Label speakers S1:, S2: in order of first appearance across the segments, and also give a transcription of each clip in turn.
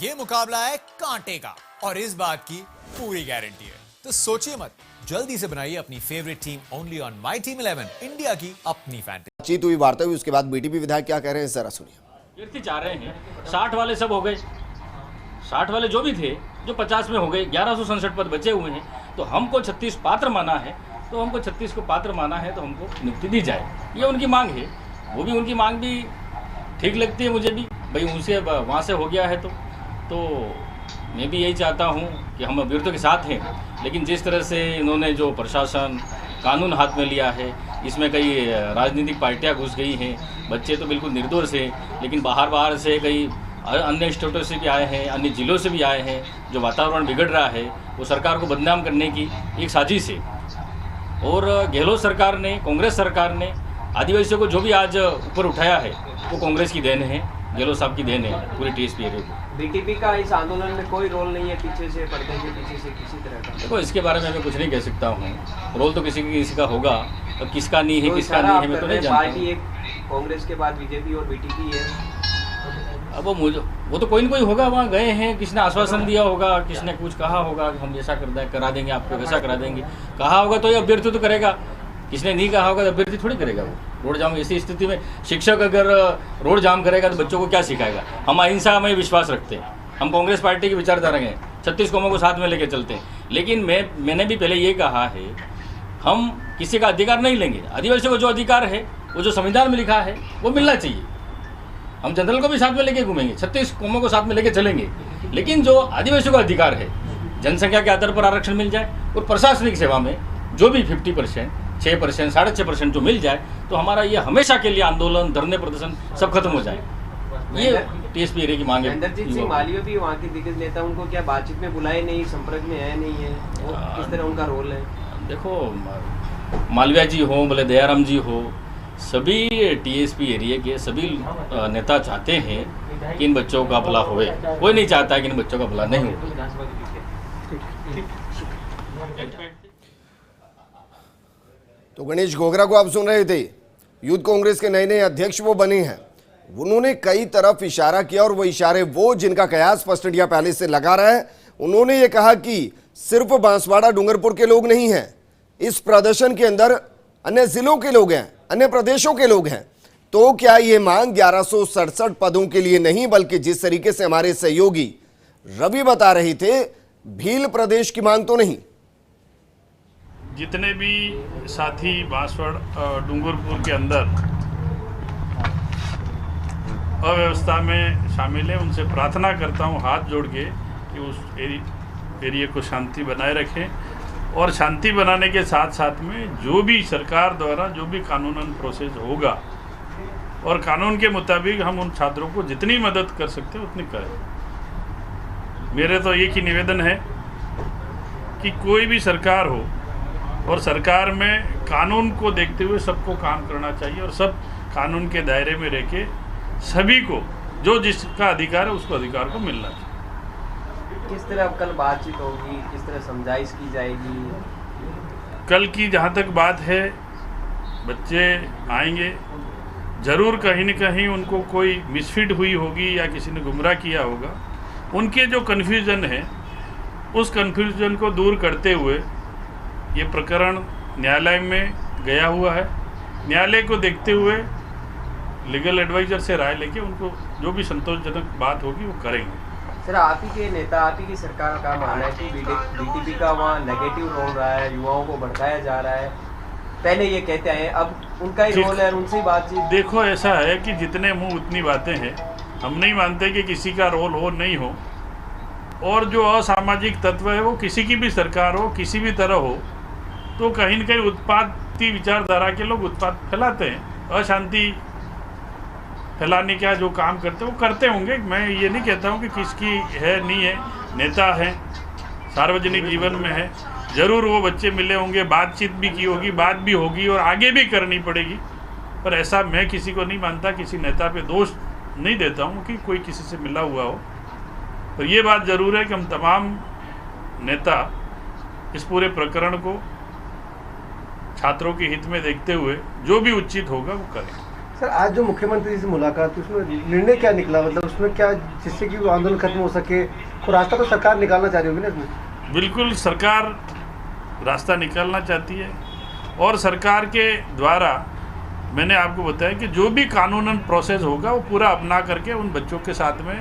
S1: ये मुकाबला है कांटे का और इस बात की पूरी गारंटी है। तो सोचिए मत, जल्दी से बनाइए अपनी favourite team only on my team 11, India की अपनी फैंटेसी।
S2: बातचीत हुई, वार्ता हुई, उसके बाद बीटीपी विधायक क्या कह रहे हैं जरा सुनिए।
S3: कीर्ति चाह रहे हैं 60 वाले सब हो गए, 60 वाले जो भी थे जो 50 में हो गए, 1167 पद बचे हुए हैं, तो हमको 36 पात्र माना है, तो हमको 36 को पात्र माना है, तो हमको नियुक्ति दी जाए, ये उनकी मांग है। वो भी उनकी मांग भी ठीक लगती है मुझे भी, भाई उनसे वहाँ से हो गया है तो मैं भी यही चाहता हूँ कि हम अभ्यर्थियों के साथ हैं। लेकिन जिस तरह से इन्होंने जो प्रशासन कानून हाथ में लिया है, इसमें कई राजनीतिक पार्टियाँ घुस गई हैं, बच्चे तो बिल्कुल निर्दोष हैं, लेकिन बाहर से कई अन्य स्टेटों से भी आए हैं, अन्य ज़िलों से भी आए हैं, जो वातावरण बिगड़ रहा है वो सरकार को बदनाम करने की एक साजिश है। और गहलोत सरकार ने, कांग्रेस सरकार ने आदिवासियों को जो भी आज ऊपर उठाया है वो कांग्रेस की देन है, गहलोत साहब की देन है पूरी टीएसपी एरिया को।
S4: बीटीपी का इस आंदोलन में कोई रोल नहीं है, पीछे से पर्दे के पीछे से किसी तरह का?
S3: देखो, इसके बारे में मैं कुछ नहीं कह सकता हूँ। रोल तो किसी का होगा, और किसका नहीं है, किसका नहीं है मैं तो नहीं जानता।
S4: पार्टी एक कांग्रेस के बाद बीजेपी और बीटीपी है।
S3: अब वो तो कोई ना कोई होगा, वहाँ गए हैं, किसने आश्वासन दिया होगा, किसने कुछ कहा होगा कि हम ऐसा करा देंगे, आपको वैसा करा देंगे, कहा होगा तो ये अभ्यर्थी तो करेगा। किसने नहीं कहा होगा तो अभ्यर्थी थोड़ी करेगा। वो रोड जाम, ऐसी स्थिति में शिक्षक अगर रोड जाम करेगा तो बच्चों को क्या सिखाएगा? हम अहिंसा में विश्वास रखते हैं, हम कांग्रेस पार्टी के विचारधारा हैं, 36 कौमों को साथ में लेके चलते हैं। लेकिन मैंने भी पहले ये कहा है, हम किसी का अधिकार नहीं लेंगे। आदिवासियों को जो अधिकार है, वो जो संविधान में लिखा है वो मिलना चाहिए। हम जनरल को भी साथ में लेके घूमेंगे, 36 कौमों को साथ में लेके चलेंगे, लेकिन जो आदिवासियों का अधिकार है, जनसंख्या के आधार पर आरक्षण मिल जाए, और प्रशासनिक सेवा में जो भी 50%, 6%, 6.5% जो मिल जाए, तो हमारा ये हमेशा के लिए आंदोलन, धरने, प्रदर्शन सब खत्म हो जाए। ये टीएसपी एरिया की मांग है।
S4: इंद्रजीत सिंह मालवीय भी वहाँ के दिग्गज नेता, उनको क्या बातचीत में बुलाए नहीं, संपर्क में है नहीं है, किस तरह उनका रोल है? देखो,
S3: मालवीय जी हो, बोले दयाराम जी हो, सभी टीएसपी एरिया के सभी नेता चाहते हैं कि इन बच्चों का भला होए। कोई नहीं चाहता कि इन बच्चों का भला नहीं हो।
S2: तो गणेश घोगरा को आप सुन रहे थे, यूथ कांग्रेस के नए अध्यक्ष वो बने हैं। उन्होंने कई तरफ इशारा किया, और वो इशारे वो जिनका कयास फर्स्ट इंडिया पहले से लगा रहा है। उन्होंने ये कहा कि सिर्फ बांसवाड़ा डूंगरपुर के लोग नहीं हैं, इस प्रदर्शन के अंदर अन्य जिलों के लोग हैं, अन्य प्रदेशों के लोग हैं। तो क्या ये मांग 1167 पदों के लिए नहीं, बल्कि जिस तरीके से हमारे सहयोगी रवि बता रहे थे, भील प्रदेश की मांग तो नहीं।
S5: जितने भी साथी बांसवाड़ा डूंगरपुर के अंदर अव्यवस्था में शामिल है, उनसे प्रार्थना करता हूं हाथ जोड़ के कि उस एरिया को शांति बनाए रखें, और शांति बनाने के साथ साथ में जो भी सरकार द्वारा जो भी कानूनन प्रोसेस होगा, और कानून के मुताबिक हम उन छात्रों को जितनी मदद कर सकते हैं उतनी करें। मेरे तो एक ही निवेदन है कि कोई भी सरकार हो, और सरकार में कानून को देखते हुए सबको काम करना चाहिए, और सब कानून के दायरे में रह के सभी को जो जिसका अधिकार है उसको अधिकार को मिलना चाहिए।
S4: किस तरह कल बातचीत होगी, किस तरह समझाइश की जाएगी?
S5: कल की जहाँ तक बात है, बच्चे आएंगे ज़रूर, कहीं न कहीं उनको कोई मिसफिट हुई होगी या किसी ने गुमराह किया होगा। उनके जो कन्फ्यूज़न है, उस कन्फ्यूज़न को दूर करते हुए ये प्रकरण न्यायालय में गया हुआ है। न्यायालय को देखते हुए लीगल एडवाइजर से राय लेके उनको जो भी संतोषजनक बात होगी वो करेंगे।
S4: सर, आप ही के नेता, आप ही की सरकार का मानना है कि बीटीपी का वहाँ नेगेटिव रोल रहा है, युवाओं को भड़काया जा रहा है। पहले ये कहते हैं, अब उनका ही रोल है, उनसे ही बातचीत।
S5: देखो, ऐसा है कि जितने मुँह उतनी बातें हैं। हम नहीं मानते कि किसी का रोल हो नहीं हो, और जो असामाजिक तत्व है वो किसी की भी सरकार हो, किसी भी तरह हो, तो कहीं न कहीं उत्पाती विचारधारा के लोग उत्पात फैलाते हैं, अशांति फैलाने का जो काम करते हैं वो करते होंगे। मैं ये नहीं कहता हूँ कि किसकी है नहीं है, नेता है, सार्वजनिक जीवन में है, ज़रूर वो बच्चे मिले होंगे, बातचीत भी की होगी, बात भी होगी और आगे भी करनी पड़ेगी। पर ऐसा मैं किसी को नहीं मानता, किसी नेता पे दोष नहीं देता हूँ कि कोई किसी से मिला हुआ हो। पर ये बात ज़रूर है कि हम तमाम नेता इस पूरे प्रकरण को छात्रों के हित में देखते हुए जो भी उचित होगा वो करें।
S6: सर आज जो मुख्यमंत्री से मुलाकात हुई उसमें निर्णय क्या निकला, मतलब उसमें क्या, जिससे कि वो आंदोलन खत्म हो सके, तो रास्ता तो सरकार निकालना चाह रही होगी ना इसमें।
S5: बिल्कुल सरकार रास्ता निकालना चाहती है और सरकार के द्वारा मैंने आपको बताया कि जो भी कानूनन प्रोसेस होगा वो पूरा अपना करके उन बच्चों के साथ में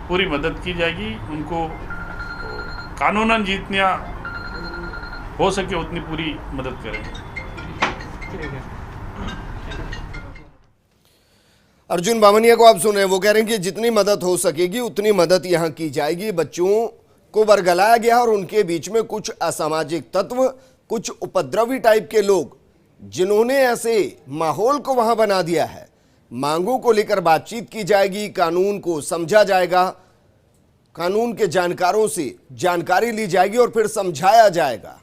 S5: पूरी मदद की जाएगी, उनको कानूनन जितना हो सके उतनी पूरी मदद करेंगे।
S2: अर्जुन बामनिया को आप सुन रहे हैं, वो कह रहे हैं कि जितनी मदद हो सकेगी उतनी मदद यहां की जाएगी। बच्चों को बरगलाया गया और उनके बीच में कुछ असामाजिक तत्व, कुछ उपद्रवी टाइप के लोग, जिन्होंने ऐसे माहौल को वहां बना दिया है। मांगों को लेकर बातचीत की जाएगी, कानून को समझा जाएगा, कानून के जानकारों से जानकारी ली जाएगी और फिर समझाया जाएगा।